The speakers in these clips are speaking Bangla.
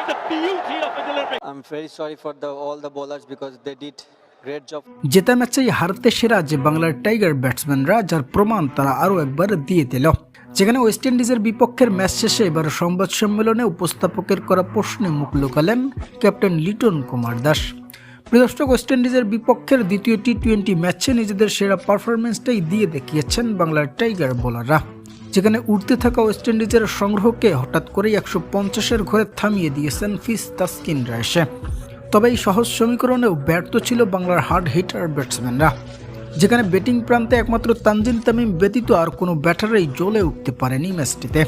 the beauty of the delivery. I'm very sorry for all the bowlers because they did great job. জেতা ম্যাচেই হারতে সেরা যে বাংলার টাইগার ব্যাটসম্যানরা, যার প্রমাণ তারা আরও একবার দিয়ে দিল। যেখানে ওয়েস্ট ইন্ডিজের বিপক্ষের ম্যাচ শেষে এবার সংবাদ সম্মেলনে উপস্থাপকের করা প্রশ্নে মুখ লুকালেন ক্যাপ্টেন লিটন কুমার দাস। দর্শক, ওয়েস্ট ইন্ডিজের বিপক্ষের দ্বিতীয় টি-20 ম্যাচে নিজেদের সেরা পারফরমেন্সটাই দিয়ে দেখিয়েছেন বাংলার টাইগার বোলাররা। যেখানে উঠতে থাকা ওয়েস্ট ইন্ডিজের সংগ্রহকে হঠাৎ করেই 150-এর ঘরে থামিয়ে দিয়েছেন ফিস তাসকিনরা এসে। তবে এই সহজ সমীকরণেও ব্যর্থ ছিল বাংলার হার্ড হিটার ব্যাটসম্যানরা। যেখানে ব্যাটিং প্রান্তে একমাত্র তানজিম তামিম ব্যতীত আর কোনো ব্যাটারই জ্বলে উঠতে পারেনি ম্যাচটিতে।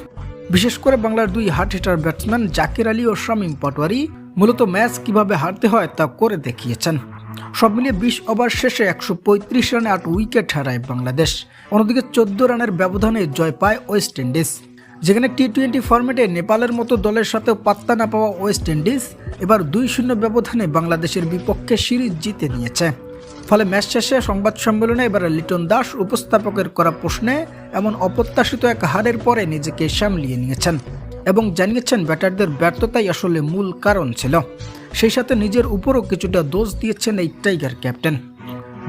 বিশেষ করে বাংলার দুই hard hitter batsman Zakir Ali ও শামীম পাটোয়ারি মূলত ম্যাচ কিভাবে হারতে হয় তা করে দেখিয়েছেন। সব মিলিয়ে 20 ওভার শেষে 135 রানে 8 উইকেট হারায় বাংলাদেশ। অন্যদিকে 14 রানের ব্যবধানে জয় পায় ওয়েস্ট ইন্ডিজ। যেখানে টি-20 ফরম্যাটে নেপালের মতো দলের সাথেও পাত্তা না পাওয়া ওয়েস্ট ইন্ডিজ এবার 2-0 ব্যবধানে বাংলাদেশের বিপক্ষে সিরিজ জিতে নিয়েছে। ফলে ম্যাচ শেষে সংবাদ সম্মেলনে এবার লিটন দাস উপস্থাপকের করা প্রশ্নে এমন অপ্রত্যাশিত এক হারের পরে নিজেকে সামলিয়ে নিয়েছেন এবং জানিয়েছেন ব্যাটারদের ব্যর্থতাই আসলে মূল কারণ ছিল। সেই সাথে নিজের উপরও কিছুটা দোষ দিয়েছেন এই টাইগার ক্যাপ্টেন।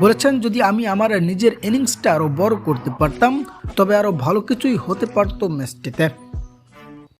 বলেছেন, যদি আমি আমার নিজের ইনিংসটা আরও বড় করতে পারতাম তবে আরও ভালো কিছুই হতে পারত ম্যাচটিতে।